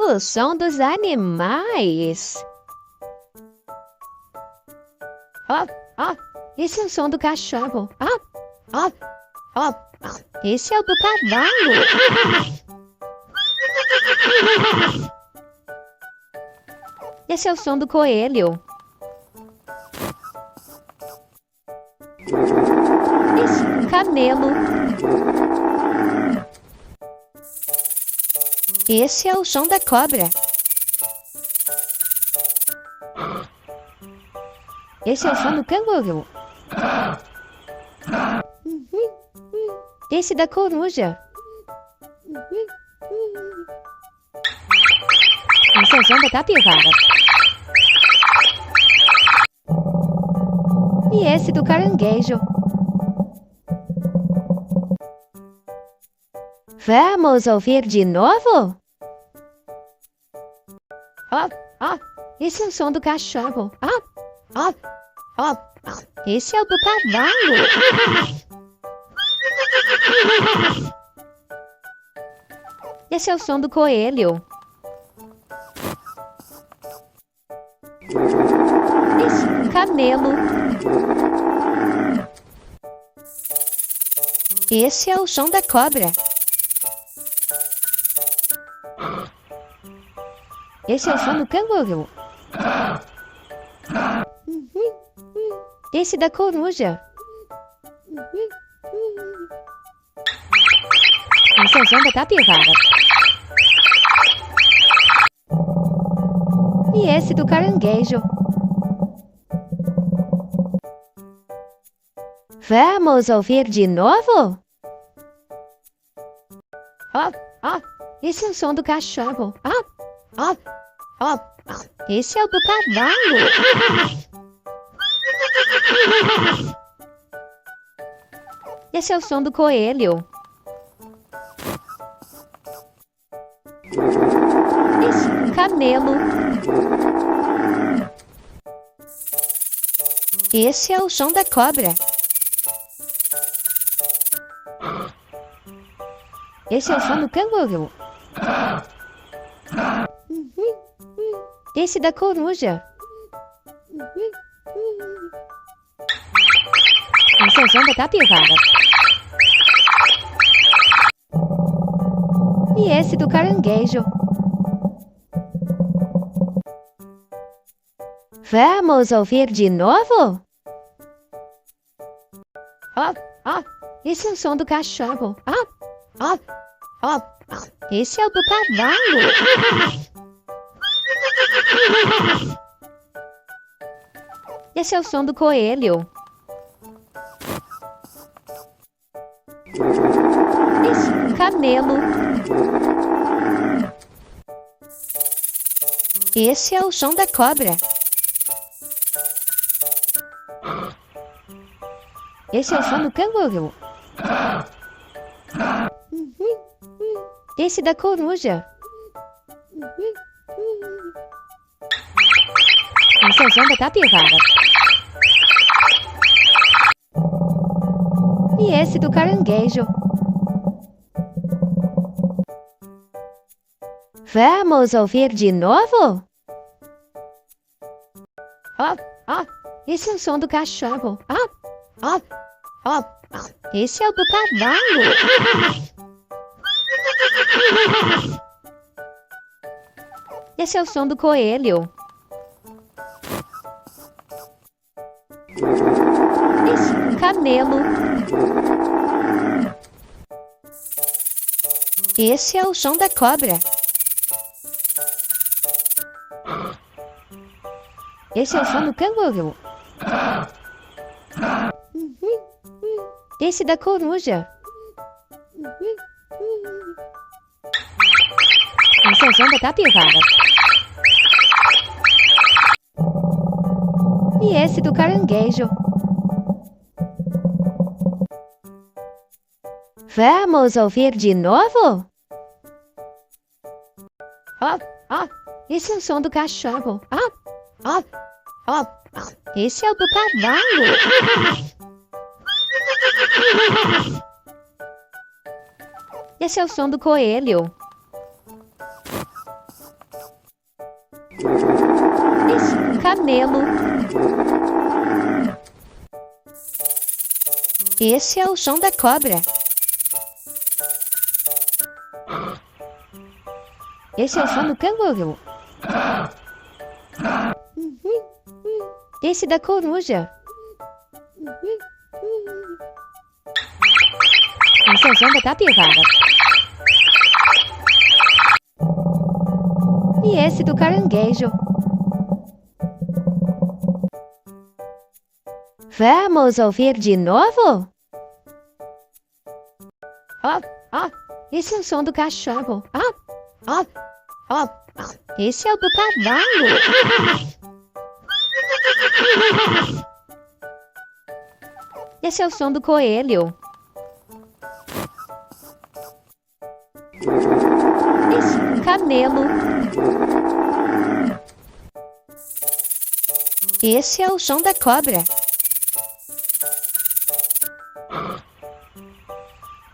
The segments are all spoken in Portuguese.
O som dos animais. Ó, ó, esse é o som do cachorro. Ó, ó, ó, esse é o do cavalo. Esse é o som do coelho. Esse é o camelo. Esse é o som da cobra. Esse é o som do canguru. Esse da coruja. Esse é o som da capivara. E esse do caranguejo. Vamos ouvir de novo? Ó, ó, esse é o som do cachorro. Ó, ó, ó, esse é o do cavalo. Esse é o som do coelho. Esse é o camelo. Esse é o som da cobra. Esse é o som do canguru. Esse da coruja. Esse é o som da capivara. E esse do caranguejo. Vamos ouvir de novo? Ó, ó, esse é o som do cachorro. Ó, ó, ó, esse é o do cavalo. Esse é o som do coelho. Esse é o camelo. Esse é o som da cobra. Esse é o som do canguru. Esse da coruja. Esse é o som da capivara. E esse do caranguejo. Vamos ouvir de novo? Ó, ó, esse é o som do cachorro. Ó, ó, ó, esse é o do cavalo. Esse é o som do coelho. Esse é o camelo. Esse é o som da cobra. Esse é o som do canguru. Esse da coruja. Esse é o som da capivara. E esse do caranguejo. Vamos ouvir de novo? Ó, ó, esse é o som do cachorro. Ó, ó, ó, esse é o do cavalo. Esse é o som do coelho. Esse é o camelo. Esse é o som da cobra. Esse é o som do canguru. Esse da coruja. Esse é o som da capivara. E esse do caranguejo. Vamos ouvir de novo? Ó, ó, esse é o som do cachorro. Ó, ó, ó, esse é o do cavalo. Esse é o som do coelho. Esse é um camelo. Esse é o som da cobra. Esse é o som do canguru. Esse da coruja. Esse é o som da capivara. E esse do caranguejo. Vamos ouvir de novo? Esse é o som do cachorro. Esse é o do cavalo. Esse é o som do coelho. Esse é o camelo. Esse é o som da cobra.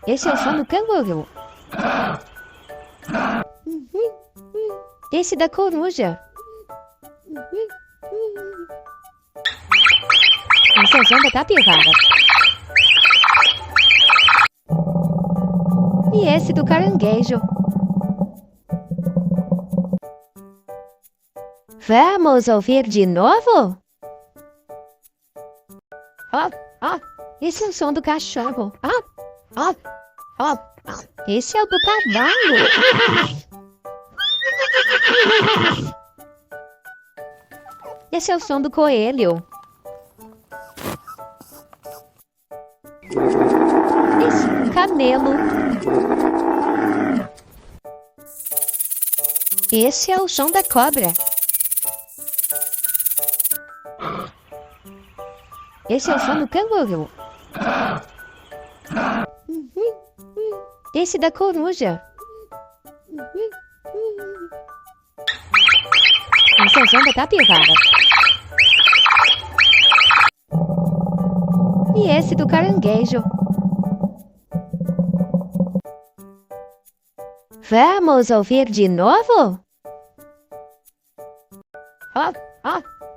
Esse é o som do canguru. Esse da coruja. Esse é o som da capivara. E esse do caranguejo. Vamos ouvir de novo? Esse é o som do cachorro. Esse é o do cavalo. Esse é o som do coelho. Esse é o camelo. Esse é o som da cobra. Esse é o som do canguru. Esse da coruja. Esse é o som da capivara. E esse do caranguejo. Vamos ouvir de novo?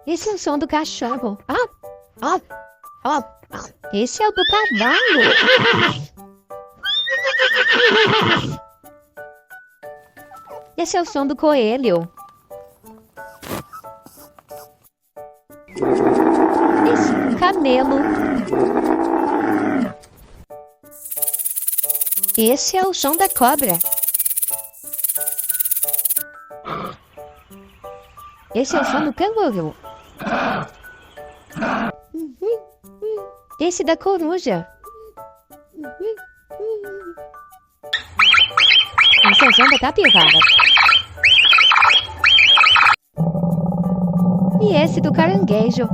Esse é o som do cachorro. Esse é o do cavalo. Esse é o som do coelho. Esse é o camelo. Esse é o som da cobra. Esse é o som do canguru. Esse da coruja. Esse é o som da capivara. E esse do caranguejo.